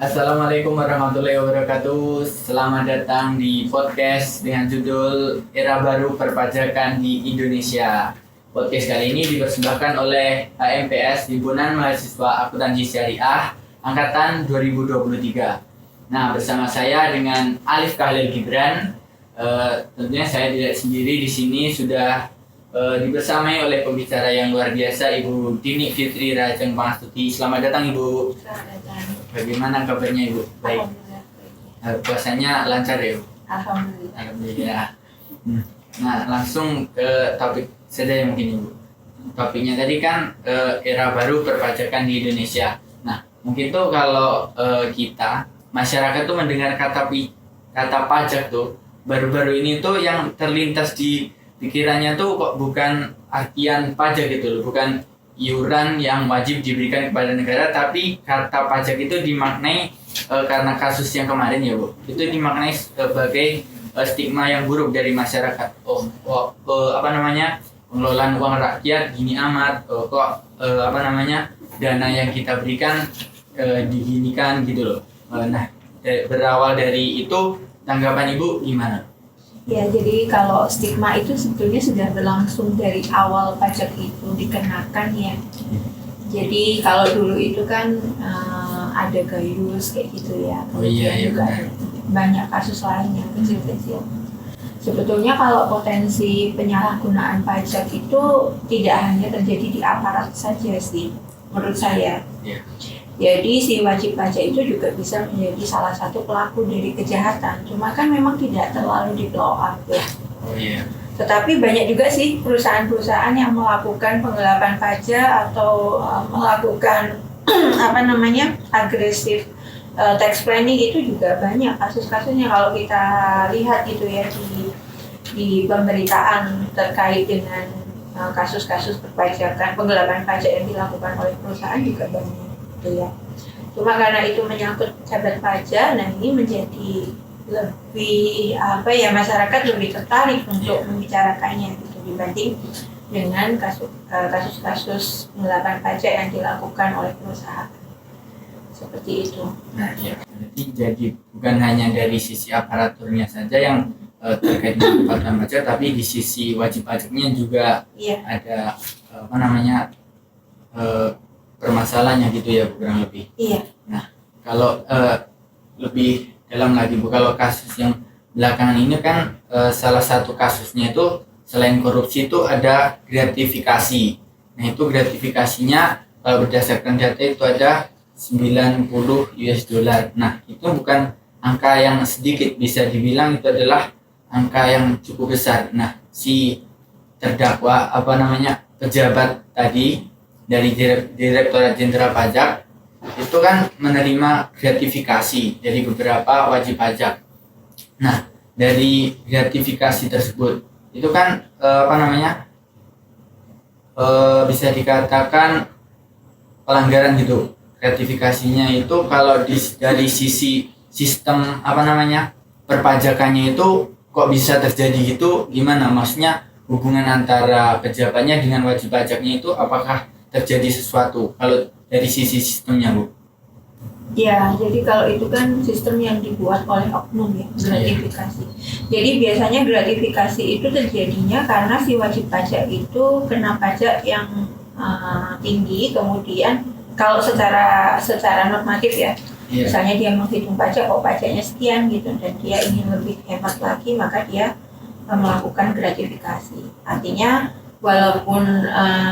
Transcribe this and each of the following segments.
Assalamualaikum warahmatullahi wabarakatuh. Selamat datang di podcast dengan judul Era Baru Perpajakan di Indonesia. Podcast kali ini dipersembahkan oleh HMPS Himpunan Mahasiswa Akuntansi Syariah Angkatan 2023. Nah, bersama saya dengan Alif Khalil Gibran. Tentunya saya tidak sendiri di sini, sudah dibersamai oleh pembicara yang luar biasa, Ibu Dini Fitri Rajeng Pangastuti. Selamat datang, Ibu. Selamat datang. Bagaimana kabarnya, Ibu? Baik. Puasanya lancar ya, Bu? Alhamdulillah. Alhamdulillah. Nah, langsung ke topik saja yang mungkin, Ibu. Topiknya tadi kan era baru perpajakan di Indonesia. Nah, mungkin tuh kalau kita masyarakat tuh mendengar kata pajak tuh baru-baru ini tuh yang terlintas di pikirannya tuh kok bukan artian pajak gitu loh, bukan iuran yang wajib diberikan kepada negara, tapi kata pajak itu dimaknai karena kasus yang kemarin ya, Bu, itu dimaknai sebagai stigma yang buruk dari masyarakat. Pengelolaan uang rakyat gini amat, dana yang kita berikan diginikan gitu loh. Berawal dari itu, tanggapan Ibu gimana? Ya, jadi kalau stigma itu sebetulnya sudah berlangsung dari awal pajak itu dikenakan ya. Jadi kalau dulu itu kan ada gayus kayak gitu ya. Oh iya, juga benar. Banyak kasus lain yang kecil-kecil. Sebetulnya kalau potensi penyalahgunaan pajak itu tidak hanya terjadi di aparat saja sih, menurut saya. Iya. Jadi si wajib pajak itu juga bisa menjadi salah satu pelaku dari kejahatan. Cuma kan memang tidak terlalu di blow up ya. Oh iya. Tetapi banyak juga sih perusahaan-perusahaan yang melakukan penggelapan pajak atau melakukan agresif tax planning, itu juga banyak kasus-kasusnya kalau kita lihat gitu ya di pemberitaan terkait dengan kasus-kasus perpajakan penggelapan pajak yang dilakukan oleh perusahaan juga banyak. Ya. Cuma karena itu menyangkut pejabat pajak, nah ini menjadi lebih masyarakat lebih tertarik untuk membicarakannya gitu, dibanding dengan kasus-kasus penggelapan pajak yang dilakukan oleh perusahaan seperti itu. Nah, ya, jadi bukan hanya dari sisi aparaturnya saja yang terkait dengan pendapatan pajak, tapi di sisi wajib pajaknya juga ada permasalahannya gitu ya, Bu, kurang lebih. Iya. Nah, kalau lebih dalam lagi, Bu, kalau kasus yang belakangan ini kan salah satu kasusnya itu selain korupsi itu ada gratifikasi. Nah, itu gratifikasinya kalau berdasarkan data itu ada 90 US dollar. Nah, itu bukan angka yang sedikit, bisa dibilang itu adalah angka yang cukup besar. Nah, si terdakwa pejabat tadi dari Direktorat Jenderal Pajak itu kan menerima gratifikasi dari beberapa wajib pajak. Nah, dari gratifikasi tersebut itu kan bisa dikatakan pelanggaran gitu. Gratifikasinya itu kalau dari sisi sistem perpajakannya itu kok bisa terjadi gitu, gimana? Maksudnya hubungan antara pejabatnya dengan wajib pajaknya itu apakah terjadi sesuatu kalau dari sisi sistemnya, Bu? Ya, jadi kalau itu kan sistem yang dibuat oleh oknum ya, gratifikasi. Jadi biasanya gratifikasi itu terjadinya karena si wajib pajak itu kena pajak yang tinggi, kemudian kalau secara normatif ya, misalnya dia menghitung pajak, pajaknya sekian gitu, dan dia ingin lebih hemat lagi, maka dia melakukan gratifikasi. Artinya walaupun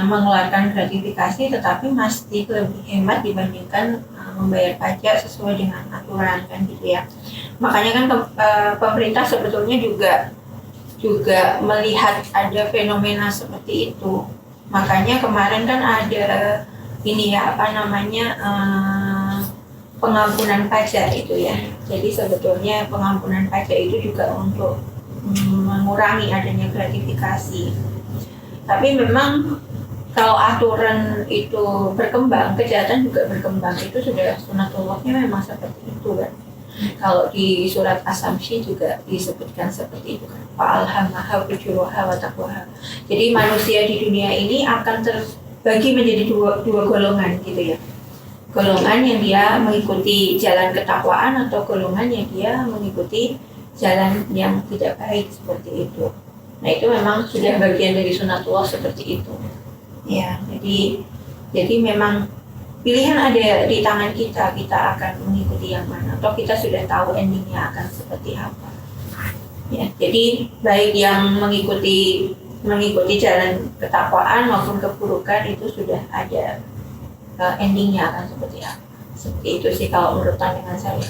mengeluarkan gratifikasi, tetapi masih lebih hemat dibandingkan membayar pajak sesuai dengan aturan kan gitu ya. Makanya kan pemerintah sebetulnya juga melihat ada fenomena seperti itu. Makanya kemarin kan ada pengampunan pajak itu ya. Jadi sebetulnya pengampunan pajak itu juga untuk mengurangi adanya gratifikasi. Tapi memang kalau aturan itu berkembang, kejahatan juga berkembang, itu sudah sunatullahnya memang seperti itu kan. Kalau di surat As-Samsi juga disebutkan seperti itu kan. Fa'alhamaha fujuraha wa taqwaha. Jadi manusia di dunia ini akan terbagi menjadi dua golongan gitu ya. golongan yang dia mengikuti jalan ketakwaan atau golongan yang dia mengikuti jalan yang tidak baik seperti itu. Nah itu memang sudah bagian dari sunatullah seperti itu. Ya, jadi memang pilihan ada di tangan kita, kita akan mengikuti yang mana atau kita sudah tahu endingnya akan seperti apa. Ya, jadi baik yang mengikuti jalan ketakwaan maupun keburukan itu sudah ada endingnya akan seperti apa. Seperti itu sih kalau menurut pandangan saya.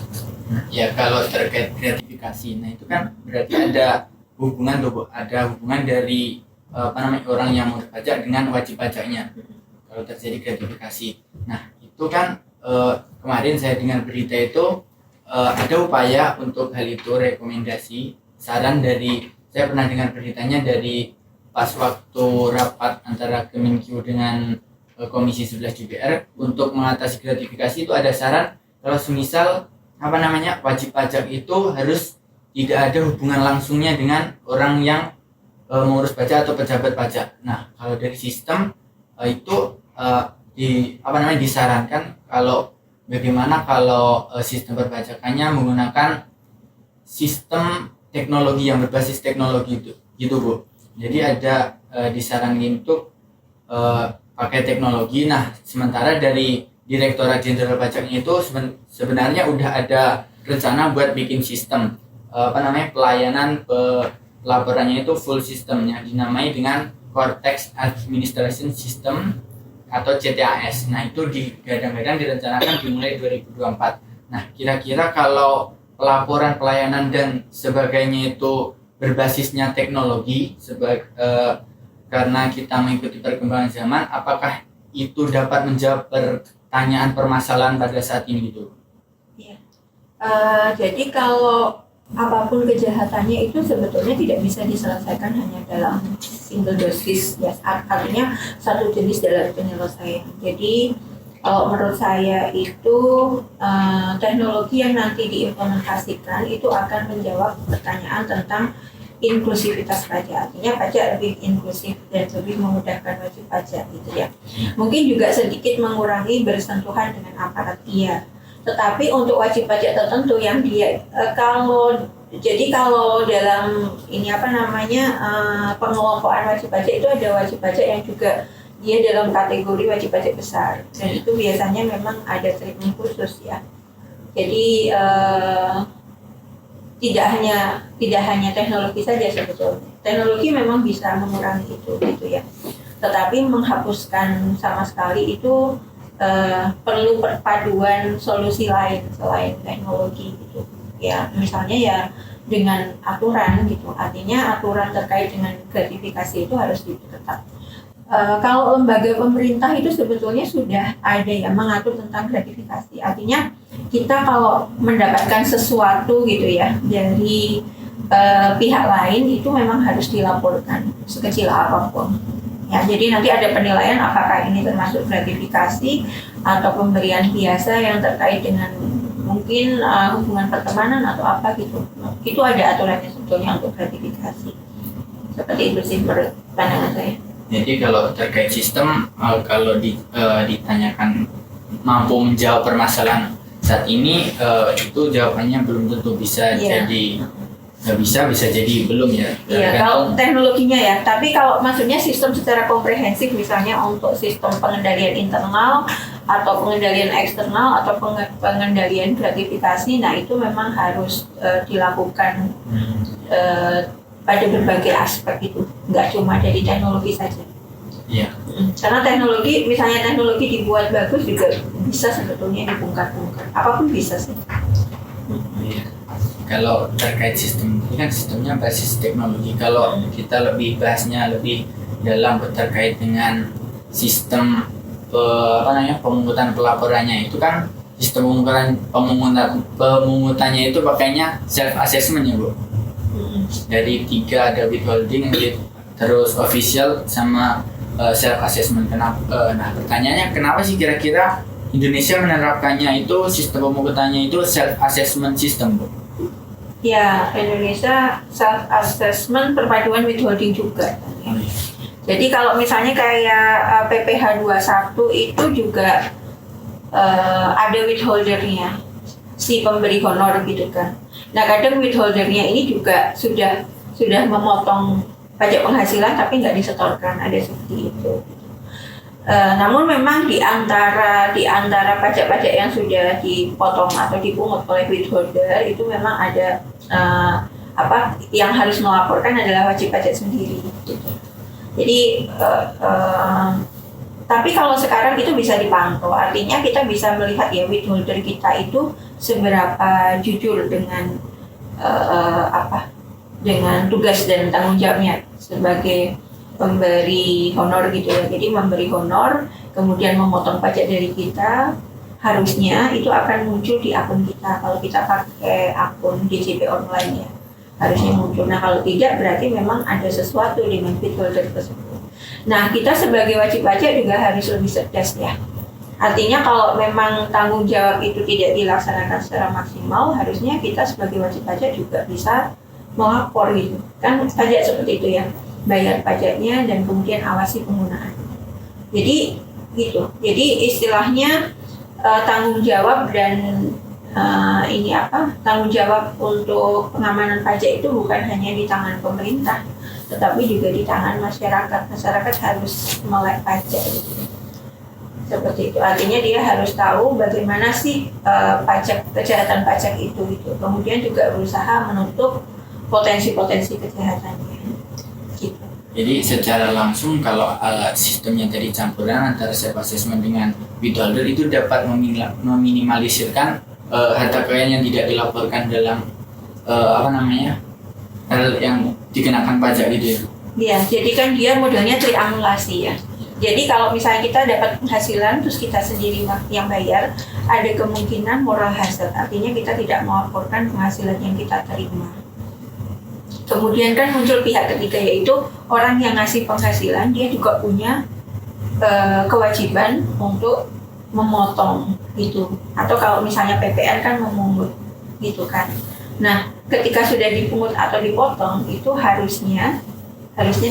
Ya kalau terkait gratifikasi, nah itu kan berarti ada hubungan tuh Bu, ada hubungan dari orang yang mau pajak dengan wajib pajaknya. Kalau terjadi gratifikasi, nah itu kan kemarin saya dengar berita itu ada upaya untuk hal itu, rekomendasi, saran dari, saya pernah dengar beritanya dari pas waktu rapat antara Kemenkyu dengan Komisi 11 DPR untuk mengatasi gratifikasi itu ada saran kalau semisal wajib pajak itu harus tidak ada hubungan langsungnya dengan orang yang mengurus pajak atau pejabat pajak. Nah kalau dari sistem itu disarankan kalau bagaimana kalau sistem perpajakannya menggunakan sistem teknologi yang berbasis teknologi itu gitu Bu. Jadi ada disarankan untuk pakai teknologi. Nah sementara dari Direktorat Jenderal Pajaknya itu sebenarnya udah ada rencana buat bikin sistem pelayanan pelaporannya itu full sistemnya dinamai dengan Cortex Administration System atau CTAS. Nah itu digadang-gadang direncanakan dimulai 2024. Nah kira-kira kalau pelaporan pelayanan dan sebagainya itu berbasisnya teknologi karena kita mengikuti perkembangan zaman, apakah itu dapat menjawab pertanyaan permasalahan pada saat ini gitu? Ya. Jadi kalau apapun kejahatannya itu sebetulnya tidak bisa diselesaikan hanya dalam single dosis, ya, artinya satu jenis dalam penyelesaian. Jadi menurut saya itu teknologi yang nanti diimplementasikan itu akan menjawab pertanyaan tentang inklusivitas pajak, artinya pajak lebih inklusif dan lebih memudahkan wajib pajak gitu ya. Mungkin juga sedikit mengurangi bersentuhan dengan aparat, iya. Tetapi untuk wajib pajak tertentu yang dia kalau dalam ini pengelompokan wajib pajak itu ada wajib pajak yang juga dia dalam kategori wajib pajak besar dan itu biasanya memang ada treatment khusus ya. Jadi tidak hanya teknologi saja sebetulnya. Teknologi memang bisa mengurangi itu gitu ya. Tetapi menghapuskan sama sekali itu perlu perpaduan solusi lain selain teknologi gitu. Ya, misalnya ya dengan aturan gitu. Artinya aturan terkait dengan gratifikasi itu harus ditetapkan. Kalau lembaga pemerintah itu sebetulnya sudah ada ya mengatur tentang gratifikasi. Artinya kita kalau mendapatkan sesuatu gitu ya dari pihak lain itu memang harus dilaporkan sekecil apapun. Ya, jadi nanti ada penilaian apakah ini termasuk gratifikasi atau pemberian biasa yang terkait dengan mungkin hubungan pertemanan atau apa gitu. Itu ada aturannya sebetulnya untuk gratifikasi. Seperti itu sih menurut pandangan saya. Jadi kalau terkait sistem, kalau ditanyakan mampu menjawab permasalahan saat ini, itu jawabannya belum tentu bisa jadi, nggak bisa jadi belum ya. Iya, kalau teknologinya ya. Tapi kalau maksudnya sistem secara komprehensif, misalnya untuk sistem pengendalian internal atau pengendalian eksternal atau pengendalian gratifikasi, nah itu memang harus dilakukan pada berbagai aspek itu, nggak cuma dari teknologi saja. Iya. Karena misalnya teknologi dibuat bagus juga bisa sebetulnya dibongkar-bongkar. Apapun bisa sih. Iya. Kalau terkait sistem, ini kan sistemnya basis teknologi. Kalau kita lebih bahasnya lebih dalam terkait dengan sistem pemungutan pelaporannya itu kan sistem pemungutannya itu pakainya self assessment ya Bu. Dari 3 ada withholding, terus official sama self assessment. Nah pertanyaannya kenapa sih kira-kira Indonesia menerapkannya itu sistem pemungutannya itu self assessment system Bu? Ya, Indonesia self assessment perpaduan withholding juga. Jadi kalau misalnya kayak PPh 21 itu juga ada withholdernya, si pemberi honor gitu kan. Nah kadang withholdernya ini juga sudah memotong pajak penghasilan tapi nggak disetorkan, ada seperti itu. Namun memang di antara pajak-pajak yang sudah dipotong atau dipungut oleh withholder itu memang ada yang harus melaporkan adalah wajib pajak sendiri. Gitu. Jadi tapi kalau sekarang itu bisa dipantau, artinya kita bisa melihat ya withholder kita itu seberapa jujur dengan dengan tugas dan tanggung jawabnya sebagai pemberi honor gitu ya. Jadi memberi honor kemudian memotong pajak dari kita, harusnya itu akan muncul di akun kita kalau kita pakai akun DJP online ya, harusnya muncul. Nah kalau tidak berarti memang ada sesuatu dengan withholder tersebut. Nah kita sebagai wajib pajak juga harus lebih cerdas ya. Artinya kalau memang tanggung jawab itu tidak dilaksanakan secara maksimal, harusnya kita sebagai wajib pajak juga bisa melapor gitu. Kan pajak seperti itu ya, bayar pajaknya dan kemudian awasi penggunaan. Jadi gitu. Jadi istilahnya tanggung jawab dan tanggung jawab untuk pengamanan pajak itu bukan hanya di tangan pemerintah, tetapi juga di tangan masyarakat. Masyarakat harus melek pajak gitu. Seperti itu, artinya dia harus tahu bagaimana sih kejahatan pajak itu gitu. Kemudian juga berusaha menutup potensi-potensi kejahatannya gitu. Jadi secara langsung kalau sistemnya tadi campuran antara self assessment dengan withholder itu dapat meminimalisirkan harta kekayaan yang tidak dilaporkan dalam hal yang dikenakan pajak gitu ya. Iya, jadi kan dia modelnya triangulasi ya. Jadi kalau misalnya kita dapat penghasilan terus kita sendiri yang bayar, ada kemungkinan moral hazard, artinya kita tidak melaporkan penghasilan yang kita terima. Kemudian kan muncul pihak ketiga, yaitu orang yang ngasih penghasilan, dia juga punya kewajiban untuk memotong gitu. Atau kalau misalnya PPN kan memungut gitu kan. Nah, ketika sudah dipungut atau dipotong, itu harusnya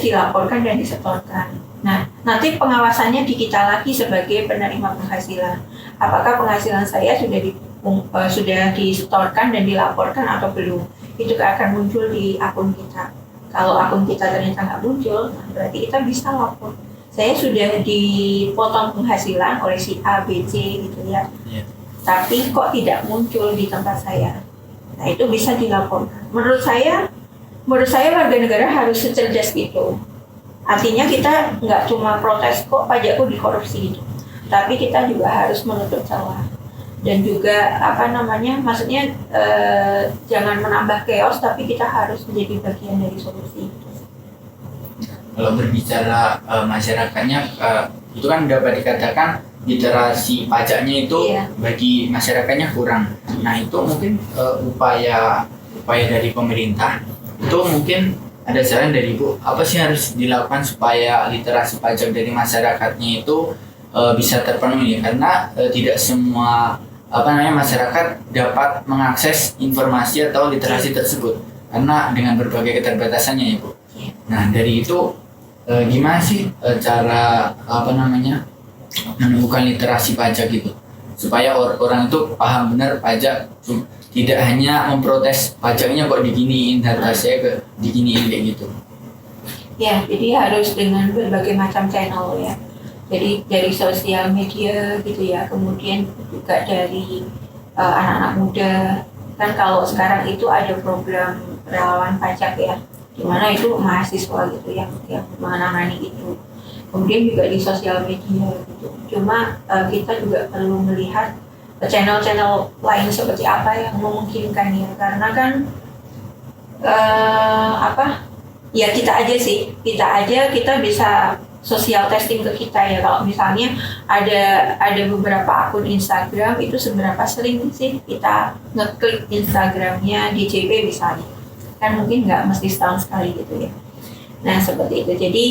dilaporkan dan disetorkan. Nah, nanti pengawasannya di kita lagi sebagai penerima penghasilan. Apakah penghasilan saya sudah disetorkan dan dilaporkan atau belum? Itu akan muncul di akun kita. Kalau akun kita ternyata nggak muncul, nah berarti kita bisa lapor. Saya sudah dipotong penghasilan oleh si A, B, C gitu ya. Tapi kok tidak muncul di tempat saya? Nah, itu bisa dilaporkan. Menurut saya warga negara harus secerdas itu. Artinya kita nggak cuma protes kok pajakku dikorupsi gitu, tapi kita juga harus menutup celah dan juga maksudnya jangan menambah chaos, tapi kita harus menjadi bagian dari solusi. Kalau berbicara masyarakatnya, itu kan dapat dikatakan literasi pajaknya itu bagi masyarakatnya kurang. Nah itu mungkin upaya dari pemerintah itu mungkin ada saran dari Ibu, apa sih harus dilakukan supaya literasi pajak dari masyarakatnya itu bisa terpenuhi? Karena tidak semua masyarakat dapat mengakses informasi atau literasi tersebut karena dengan berbagai keterbatasannya, Ibu. Nah dari itu gimana sih cara menemukan literasi pajak gitu supaya orang itu paham benar pajak, tidak hanya memprotes pajaknya kok diginiin, data saya ke diginiin kayak gitu. Ya, jadi harus dengan berbagai macam channel ya. Jadi dari sosial media gitu ya, kemudian juga dari anak-anak muda. Kan kalau sekarang itu ada program relawan pajak ya, di mana itu mahasiswa gitu yang menangani itu. Kemudian juga di sosial media gitu. Cuma kita juga perlu melihat channel-channel lain seperti apa yang memungkinkan ya, karena kan kita bisa social testing ke kita ya. Kalau misalnya ada beberapa akun Instagram, itu seberapa sering sih kita ngeklik Instagramnya DJP misalnya, kan mungkin nggak mesti setahun sekali gitu ya. Nah seperti itu, jadi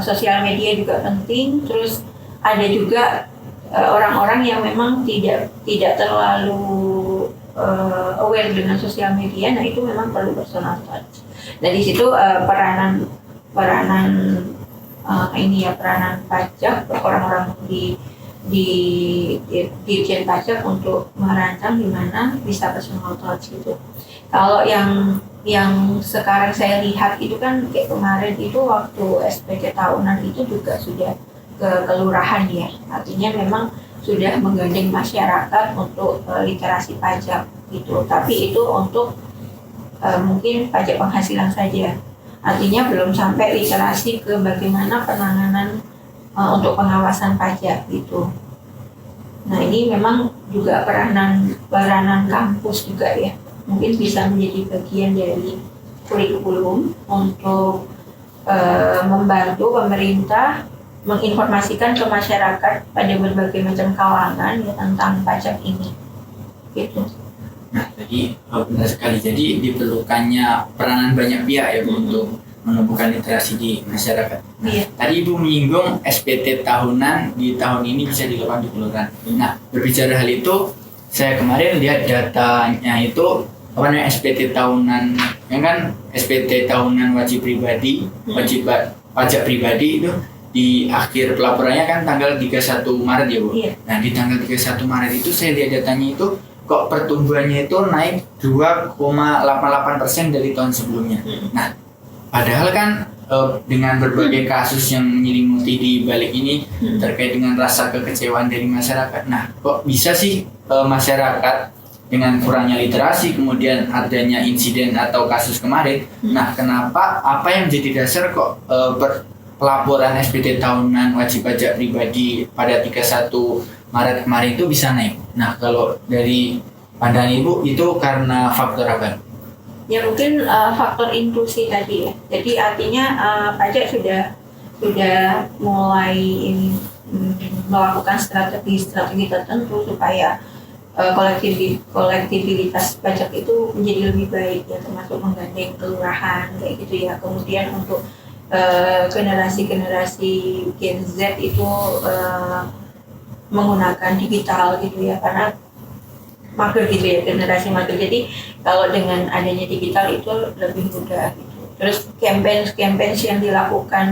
sosial media juga penting. Terus ada juga orang-orang yang memang tidak terlalu aware dengan sosial media, nah itu memang perlu personal touch. Nah di situ peranan peranan pajak orang-orang di di Dirjen Pajak untuk merancang gimana bisa personal touch gitu. Kalau yang sekarang saya lihat itu kan kayak kemarin itu waktu SPT tahunan itu juga sudah ke kelurahan ya, artinya memang sudah menggandeng masyarakat untuk literasi pajak gitu. Tapi itu untuk mungkin pajak penghasilan saja. Artinya belum sampai literasi ke bagaimana penanganan untuk pengawasan pajak gitu. Nah ini memang juga peranan kampus juga ya. Mungkin bisa menjadi bagian dari kurikulum untuk membantu pemerintah menginformasikan ke masyarakat pada berbagai macam kalangan ya tentang pajak ini. Gitu. Nah, jadi benar sekali. Jadi diperlukannya peranan banyak pihak ya Bu, untuk menumbuhkan literasi di masyarakat. Nah, Iya. tadi Ibu menyinggung SPT tahunan di tahun ini bisa dilakukan di kelurahan. Nah, berbicara hal itu, saya kemarin lihat datanya itu SPT tahunan, yang kan SPT tahunan wajib pribadi, wajib pajak pribadi itu di akhir pelaporannya kan tanggal 31 Maret ya Bu. Iya. Nah, di tanggal 31 Maret itu saya lihat datanya itu kok pertumbuhannya itu naik 2,88% dari tahun sebelumnya. Nah, padahal kan dengan berbagai kasus yang menyelimuti di balik ini terkait dengan rasa kekecewaan dari masyarakat. Nah, kok bisa sih masyarakat dengan kurangnya literasi kemudian adanya insiden atau kasus kemarin. Nah, kenapa apa yang menjadi dasar kok pelaporan SPT tahunan wajib pajak pribadi pada 31 Maret kemarin itu bisa naik. Nah, kalau dari pandangan Ibu itu karena faktor apa? Ya mungkin faktor inklusi tadi ya. Jadi artinya pajak sudah mulai melakukan strategi tertentu supaya kolektivitas pajak itu menjadi lebih baik ya, termasuk menggandeng kelurahan kayak gitu ya. Kemudian untuk generasi Gen Z itu menggunakan digital gitu ya, karena mager gitu ya, generasi mager. Jadi kalau dengan adanya digital itu lebih mudah gitu. Terus campaign yang dilakukan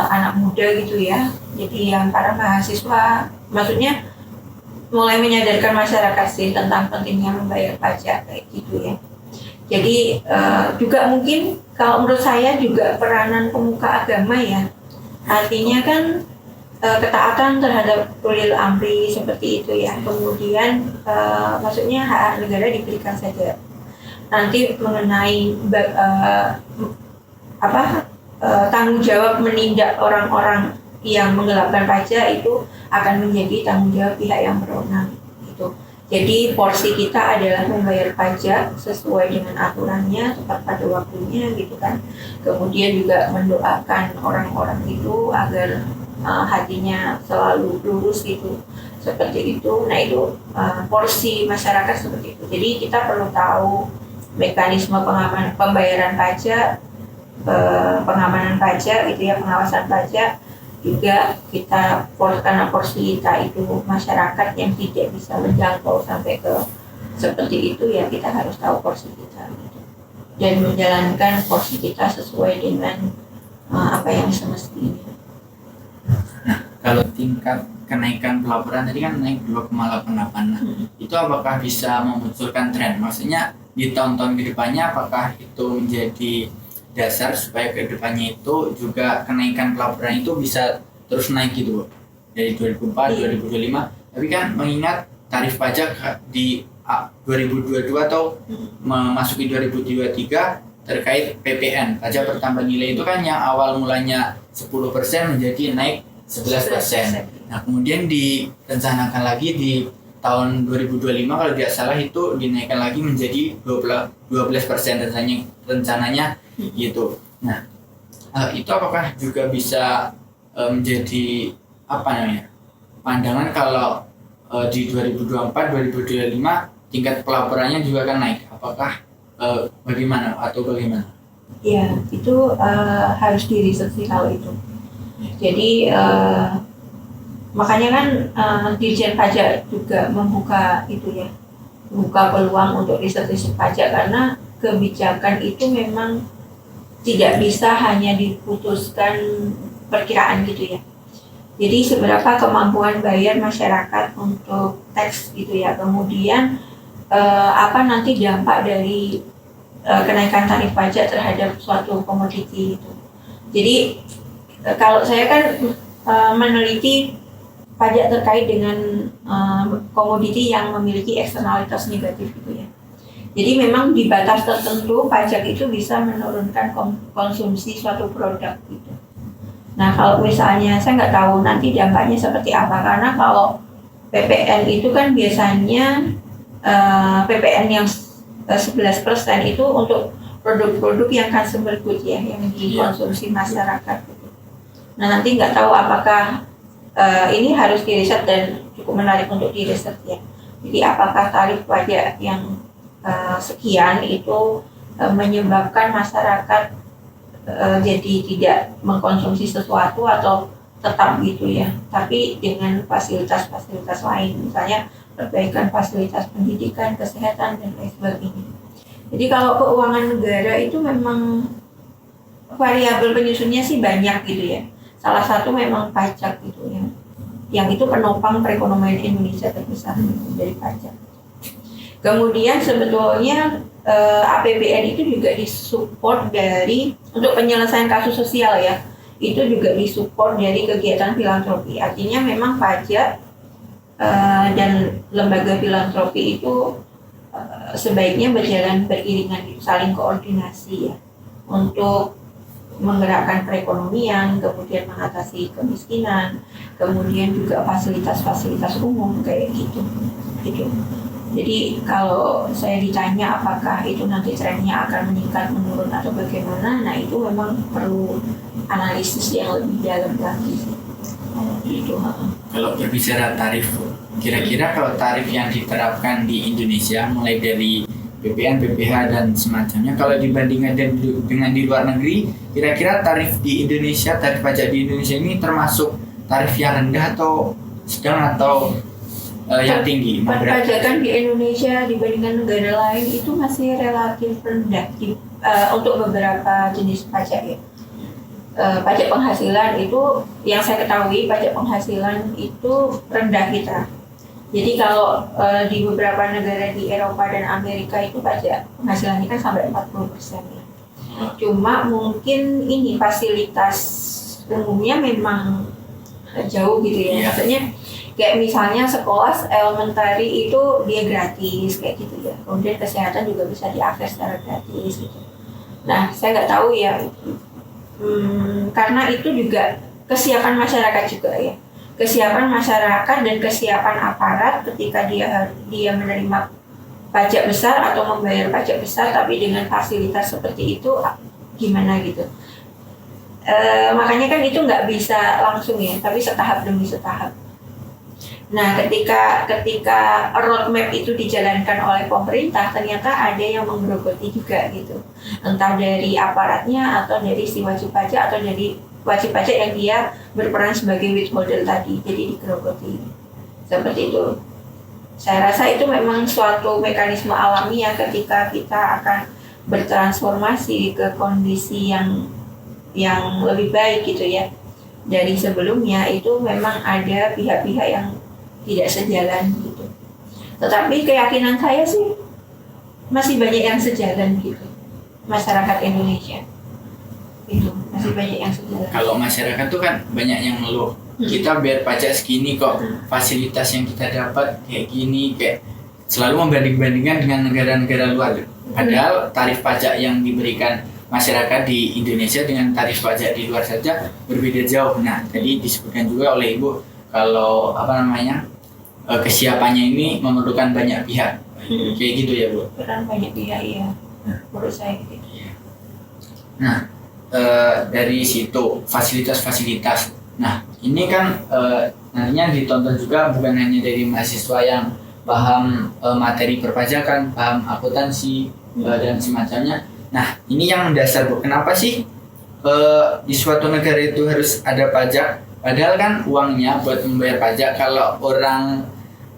anak muda gitu ya, jadi yang para mahasiswa, maksudnya mulai menyadarkan masyarakat sih tentang pentingnya membayar pajak kayak gitu ya. Jadi juga mungkin kalau menurut saya juga peranan pemuka agama ya, artinya kan ketaatan terhadap ulil amri seperti itu ya. Kemudian maksudnya hak negara diberikan saja. Nanti mengenai tanggung jawab menindak orang-orang yang menggelapkan pajak itu akan menjadi tanggung jawab pihak yang berwenang gitu. Jadi porsi kita adalah membayar pajak sesuai dengan aturannya, tepat pada waktunya gitu kan. Kemudian juga mendoakan orang-orang itu agar hatinya selalu lurus gitu, seperti itu. Nah itu porsi masyarakat seperti itu. Jadi kita perlu tahu mekanisme pembayaran pajak, pengamanan pajak itu ya, pengawasan pajak. Juga kita karena porsi kita itu masyarakat yang tidak bisa menjangkau sampai ke seperti itu ya, kita harus tahu porsi kita gitu. Dan menjalankan porsi kita sesuai dengan apa yang semestinya. Nah, kalau tingkat kenaikan pelaporan tadi kan naik 2,88. Nah, itu apakah bisa memunculkan tren? Maksudnya di tahun-tahun kedepannya apakah itu menjadi dasar supaya kedepannya itu juga kenaikan pelaporan itu bisa terus naik gitu dari 2004, 2025. Tapi kan mengingat tarif pajak di 2022 atau memasuki 2023 terkait PPN, pajak pertambahan nilai itu kan yang awal mulanya 10% menjadi naik 11%. Nah, kemudian direncanakan lagi di tahun 2025 kalau tidak salah itu dinaikkan lagi menjadi 12% rencananya gitu. Nah, itu apakah juga bisa menjadi pandangan kalau di 2024 2025 tingkat pelaporannya juga akan naik? Apakah bagaimana? Ya, itu harus diriset sih kalau itu. Jadi makanya kan Dirjen Pajak juga membuka itu ya, membuka peluang untuk riset pajak, karena kebijakan itu memang tidak bisa hanya diputuskan perkiraan gitu ya. Jadi seberapa kemampuan bayar masyarakat untuk teks gitu ya. Kemudian apa nanti dampak dari kenaikan tarif pajak terhadap suatu komoditi itu. Jadi kalau saya kan meneliti pajak terkait dengan komoditi yang memiliki eksternalitas negatif gitu ya. Jadi memang di batas tertentu pajak itu bisa menurunkan konsumsi suatu produk gitu. Nah kalau misalnya saya nggak tahu nanti dampaknya seperti apa, karena kalau PPN itu kan biasanya PPN yang 11% itu untuk produk-produk yang consumer good ya, yang dikonsumsi masyarakat gitu. Nah nanti nggak tahu apakah ini harus diriset dan cukup menarik untuk diriset ya. Jadi apakah tarif pajak yang sekian itu menyebabkan masyarakat jadi tidak mengkonsumsi sesuatu atau tetap gitu ya, tapi dengan fasilitas-fasilitas lain, misalnya perbaikan fasilitas pendidikan, kesehatan dan lain sebagainya. Jadi kalau keuangan negara itu memang variabel penyusunnya sih banyak gitu ya. Salah satu memang pajak gitu ya, yang itu penopang perekonomian Indonesia terbesar dari pajak. Kemudian sebetulnya APBN itu juga disupport dari untuk penyelesaian kasus sosial ya, itu juga disupport dari kegiatan filantropi. Artinya memang pajak dan lembaga filantropi itu sebaiknya berjalan beriringan, saling koordinasi ya, untuk menggerakkan perekonomian, kemudian mengatasi kemiskinan, kemudian juga fasilitas-fasilitas umum kayak gitu. Jadi kalau saya ditanya apakah itu nanti trennya akan meningkat, menurun atau bagaimana, nah itu memang perlu analisis yang lebih dalam lagi. Gitu. Kalau berbicara tarif, kira-kira kalau tarif yang diterapkan di Indonesia mulai dari PPN, PPh dan semacamnya, kalau dibandingkan dengan di luar negeri, kira-kira tarif di Indonesia, tarif pajak di Indonesia ini termasuk tarif yang rendah atau sedang atau yang tinggi? Perpajakan di Indonesia dibandingkan negara lain itu masih relatif rendah untuk beberapa jenis pajak ya. Pajak penghasilan itu yang saya ketahui, pajak penghasilan itu rendah kita. Jadi kalau di beberapa negara di Eropa dan Amerika itu pajak penghasilannya kan sampai 40% ya. Cuma mungkin ini fasilitas umumnya memang jauh gitu ya. Maksudnya kayak misalnya sekolah elementary itu dia gratis kayak gitu ya. Kemudian kesehatan juga bisa diakses secara gratis gitu. Nah saya nggak tahu ya, karena itu juga kesiapan masyarakat juga ya. Kesiapan masyarakat dan kesiapan aparat ketika dia menerima pajak besar atau membayar pajak besar tapi dengan fasilitas seperti itu gimana gitu. Makanya kan itu nggak bisa langsung ya, tapi setahap demi setahap. Nah, ketika roadmap itu dijalankan oleh pemerintah, ternyata ada yang menggerogoti juga gitu. Entah dari aparatnya atau dari si wajib pajak atau dari wajib pajak yang dia berperan sebagai withholder tadi, jadi digerogoti. Seperti itu. Saya rasa itu memang suatu mekanisme alami ya ketika kita akan bertransformasi ke kondisi yang lebih baik gitu ya. Dari sebelumnya itu memang ada pihak-pihak yang tidak sejalan gitu. Tetapi keyakinan saya sih masih banyak yang sejalan gitu. Masyarakat Indonesia itu masih banyak yang sejalan. Kalau masyarakat tuh kan banyak yang ngeluh, kita bayar pajak segini kok, fasilitas yang kita dapat kayak gini, kayak selalu membanding-bandingkan dengan negara-negara luar. Padahal tarif pajak yang diberikan masyarakat di Indonesia dengan tarif pajak di luar saja berbeda jauh. Nah, tadi disebutkan juga oleh Ibu kalau kesiapannya ini memerlukan banyak pihak. Kayak gitu ya, Bu. Peran banyak pihak ya. Menurut saya gitu. Nah, dari situ fasilitas-fasilitas. Nah, ini kan nantinya ditonton juga bukan hanya dari mahasiswa yang paham materi perpajakan, paham akuntansi dan semacamnya. Nah, ini yang mendasar, Bu. Kenapa sih di suatu negara itu harus ada pajak? Padahal kan uangnya buat membayar pajak. Kalau orang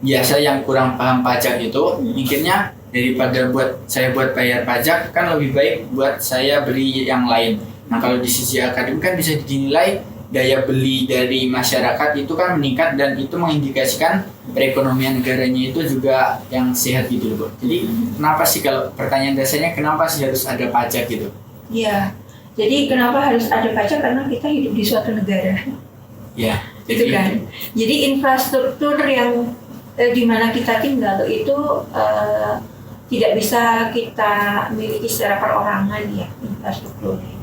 biasa yang kurang paham pajak itu mikirnya daripada saya buat bayar pajak kan lebih baik buat saya beli yang lain. Nah, kalau di sisi akademik kan bisa dinilai daya beli dari masyarakat itu kan meningkat dan itu mengindikasikan perekonomian negaranya itu juga yang sehat gitu loh. Jadi kenapa sih, kalau pertanyaan dasarnya kenapa sih harus ada pajak gitu? Ya, jadi kenapa harus ada pajak? Karena kita hidup di suatu negara. Ya, Itu kan. Jadi infrastruktur yang di mana kita tinggal itu tidak bisa kita miliki secara perorangan ya, infrastrukturnya.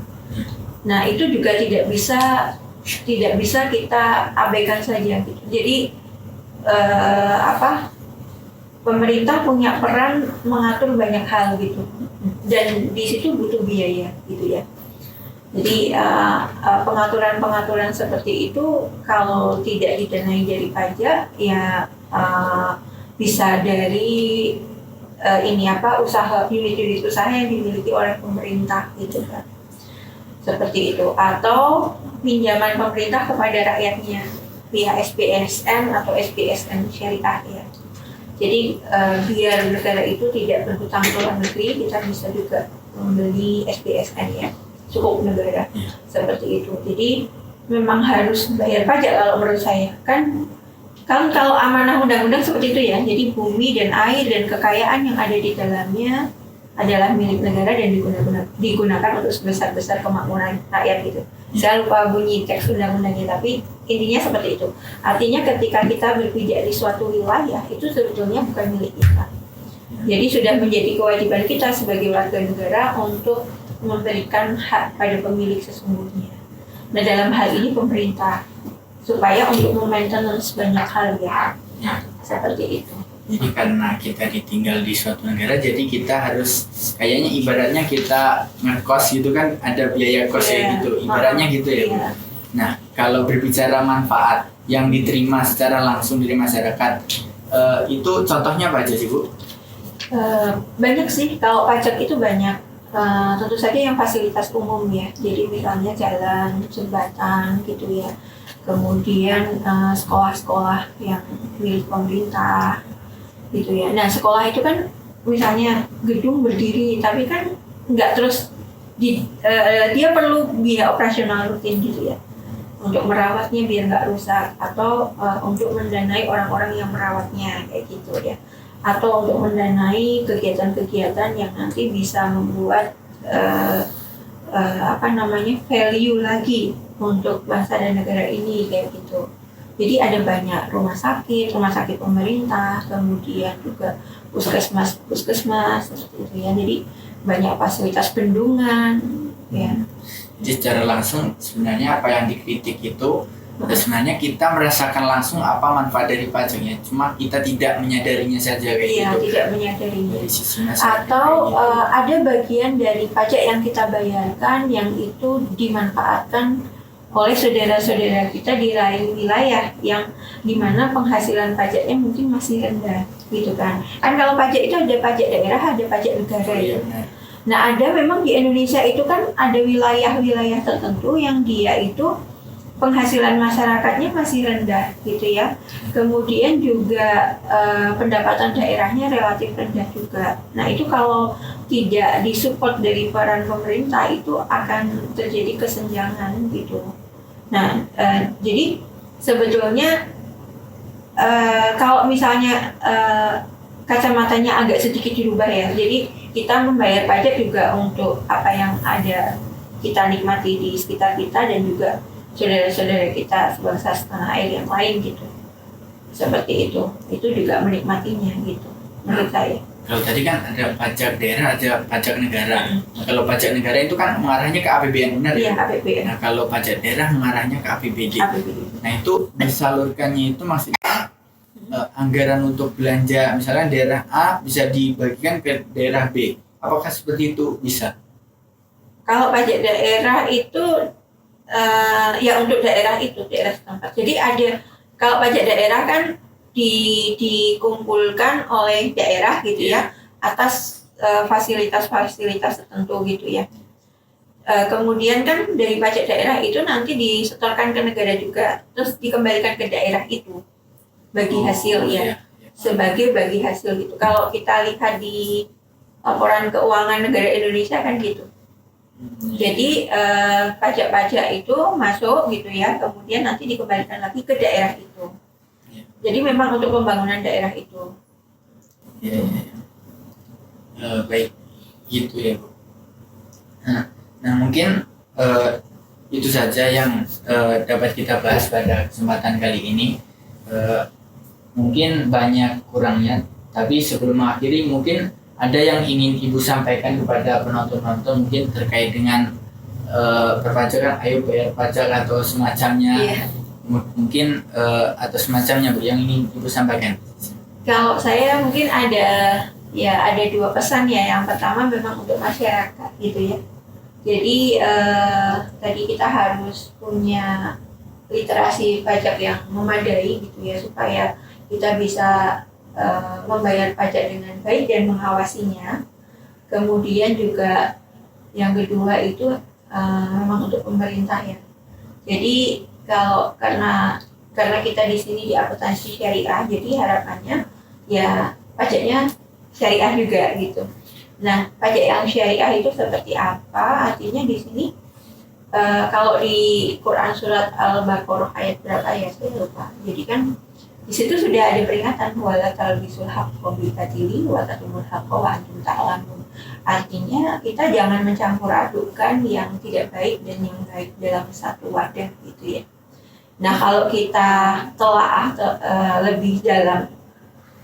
Nah, itu juga tidak bisa kita abaikan saja gitu. Jadi pemerintah punya peran mengatur banyak hal gitu, dan di situ butuh biaya gitu ya. Jadi pengaturan seperti itu kalau tidak didanai dari pajak ya bisa dari unit-unit usaha yang dimiliki oleh pemerintah gitu kan. Seperti itu, atau pinjaman pemerintah kepada rakyatnya via SPSN atau SPSN syariah ya. Jadi biar negara itu tidak berhutang ke luar negeri, kita bisa juga membeli SPSN ya, cukup negara seperti itu. Jadi memang harus bayar pajak kalau menurut saya kan kalau amanah undang-undang seperti itu ya. Jadi bumi dan air dan kekayaan yang ada di dalamnya adalah milik negara dan digunakan untuk sebesar-besar kemakmuran rakyat gitu. Saya lupa bunyi teks undang-undangnya, tapi intinya seperti itu. Artinya ketika kita berpijak di suatu wilayah itu sebetulnya bukan milik kita. Jadi sudah menjadi kewajiban kita sebagai warga negara untuk memberikan hak pada pemilik sesungguhnya. Nah, dalam hal ini pemerintah, supaya untuk maintenance banyak hal ya, seperti itu. Jadi karena kita ditinggal di suatu negara, jadi kita harus kayaknya ibaratnya kita ngekos gitu kan, ada biaya kosnya gitu, ibaratnya gitu ya Bu. Nah, kalau berbicara manfaat yang diterima secara langsung dari masyarakat, itu contohnya apa aja sih Bu? Banyak sih, kalau pajak itu banyak. Tentu saja yang fasilitas umum ya, jadi misalnya jalan, jembatan gitu ya. Kemudian sekolah-sekolah yang milik pemerintah gitu ya. Nah, sekolah itu kan misalnya gedung berdiri, tapi kan nggak terus dia perlu biaya operasional rutin gitu ya, untuk merawatnya biar nggak rusak, atau untuk mendanai orang-orang yang merawatnya kayak gitu ya, atau untuk mendanai kegiatan-kegiatan yang nanti bisa membuat value lagi untuk bangsa dan negara ini kayak gitu. Jadi ada banyak rumah sakit pemerintah, kemudian juga puskesmas seperti itu ya. Jadi banyak fasilitas bendungan ya. Jadi secara langsung sebenarnya apa yang dikritik itu sebenarnya kita merasakan langsung apa manfaat dari pajaknya, cuma kita tidak menyadarinya saja kayak gitu. Tidak menyadarinya. Dari sisi atau ada bagian dari pajak yang kita bayarkan yang itu dimanfaatkan oleh saudara-saudara kita di lain wilayah yang dimana penghasilan pajaknya mungkin masih rendah gitu kan. Kan kalau pajak itu ada pajak daerah, ada pajak negara ya. Nah, ada memang di Indonesia itu kan ada wilayah-wilayah tertentu yang dia itu penghasilan masyarakatnya masih rendah gitu ya. Kemudian juga pendapatan daerahnya relatif rendah juga. Nah, itu kalau tidak disupport dari peran pemerintah itu akan terjadi kesenjangan gitu. Nah, jadi sebetulnya kalau misalnya kacamatanya agak sedikit dirubah ya. Jadi kita membayar pajak juga untuk apa yang ada kita nikmati di sekitar kita dan juga saudara-saudara kita sebangsa setanah air yang lain gitu. Seperti itu juga menikmatinya gitu menurut saya. Kalau tadi kan ada pajak daerah, ada pajak negara. Nah, kalau pajak negara itu kan mengarahnya ke APBN, benar ya? Iya, APBN. Nah, kalau pajak daerah mengarahnya ke APBD. Nah, itu disalurkannya itu maksudnya anggaran untuk belanja, misalnya daerah A bisa dibagikan ke daerah B. Apakah seperti itu bisa? Kalau pajak daerah itu ya untuk daerah itu, daerah setempat. Jadi ada, kalau pajak daerah kan dikumpulkan oleh daerah gitu ya, atas fasilitas-fasilitas tertentu gitu ya. Kemudian kan dari pajak daerah itu nanti disetorkan ke negara juga, terus dikembalikan ke daerah itu bagi hasil ya, sebagai bagi hasil gitu. Kalau kita lihat di laporan keuangan negara Indonesia kan gitu. Jadi pajak-pajak itu masuk gitu ya, kemudian nanti dikembalikan lagi ke daerah itu. Ya. Jadi memang untuk pembangunan daerah itu. Ya. Baik, gitu ya Bu. Nah mungkin itu saja yang dapat kita bahas pada kesempatan kali ini. Mungkin banyak kurangnya, tapi sebelum mengakhiri mungkin ada yang ingin Ibu sampaikan kepada penonton-penonton mungkin terkait dengan perpajakan, ayo bayar pajak atau semacamnya. Iya. Mungkin atau semacamnya Bu yang ingin Ibu sampaikan. Kalau saya mungkin ada dua pesan ya. Yang pertama memang untuk masyarakat gitu ya. Jadi tadi kita harus punya literasi pajak yang memadai gitu ya, supaya kita bisa membayar pajak dengan baik dan mengawasinya. Kemudian juga yang kedua itu memang untuk pemerintah ya. Jadi kalau karena kita di sini di akuntansi syariah, jadi harapannya ya pajaknya syariah juga gitu. Nah, pajak yang syariah itu seperti apa? Artinya di sini kalau di Quran surat Al-Baqarah ayat berapa ya saya lupa. Jadi kan di situ sudah ada peringatan wala talbisul haqqo bil batili wa tatumul haqqo wa antum ta'lamun. Artinya kita jangan mencampur adukan yang tidak baik dan yang baik dalam satu wadah gitu ya. Nah, kalau kita telah lebih dalam,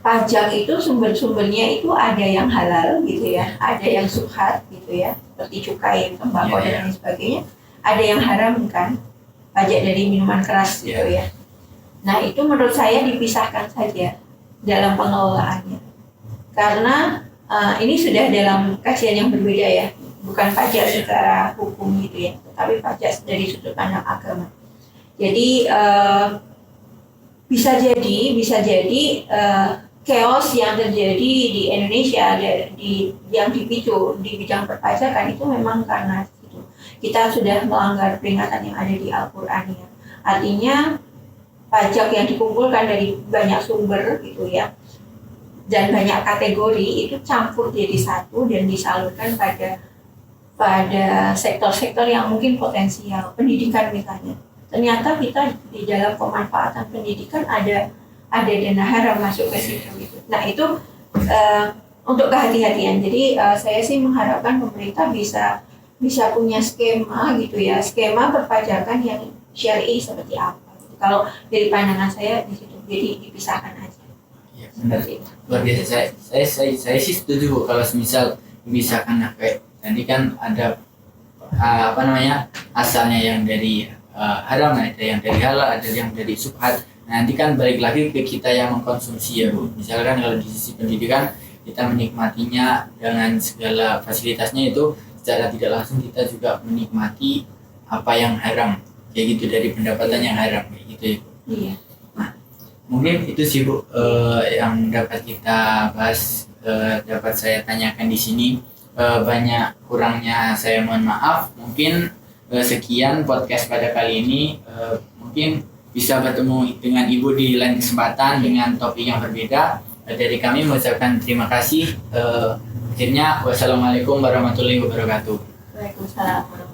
pajak itu sumber-sumbernya itu ada yang halal gitu ya, ada yang subhat gitu ya, seperti cukai, tembakau dan lain sebagainya. Ada yang haram kan, pajak dari minuman keras gitu ya. Nah, itu menurut saya dipisahkan saja dalam pengelolaannya. Karena ini sudah dalam kajian yang berbeda ya, bukan pajak secara hukum gitu ya, tetapi pajak dari sudut pandang agama. Jadi bisa jadi chaos yang terjadi di Indonesia yang dipicu di bidang perpajakan itu memang karena itu. Kita sudah melanggar peringatan yang ada di Al-Qur'an ya. Artinya pajak yang dikumpulkan dari banyak sumber gitu ya, dan banyak kategori itu campur jadi satu dan disalurkan pada sektor-sektor yang mungkin potensial. Pendidikan misalnya, ternyata kita di dalam pemanfaatan pendidikan ada dana haram masuk ke situ gitu. Nah itu untuk kehati-hatian. Jadi saya sih mengharapkan pemerintah bisa punya skema gitu ya, skema perpajakan yang syar'i seperti apa. Kalau dari pandangan saya di situ, jadi dipisahkan aja. Ya, benar. Luar biasa. Saya sih setuju Bu, kalau semisal dipisahkan kayak tadi kan ada asalnya yang dari haram, ada yang dari halal, ada yang dari subhat. Nanti kan balik lagi ke kita yang mengkonsumsi ya Bu. Misalkan kalau di sisi pendidikan kita menikmatinya dengan segala fasilitasnya, itu secara tidak langsung kita juga menikmati apa yang haram, kayak gitu, dari pendapatan yang haram kayak gitu ya Bu. Iya. Nah, mungkin itu sih Bu yang dapat kita bahas, dapat saya tanyakan di sini. Banyak kurangnya saya mohon maaf. Mungkin sekian podcast pada kali ini. Mungkin bisa bertemu dengan Ibu di lain kesempatan dengan topik yang berbeda. Dari kami mengucapkan terima kasih. Akhirnya wassalamualaikum warahmatullahi wabarakatuh. Waalaikumsalam.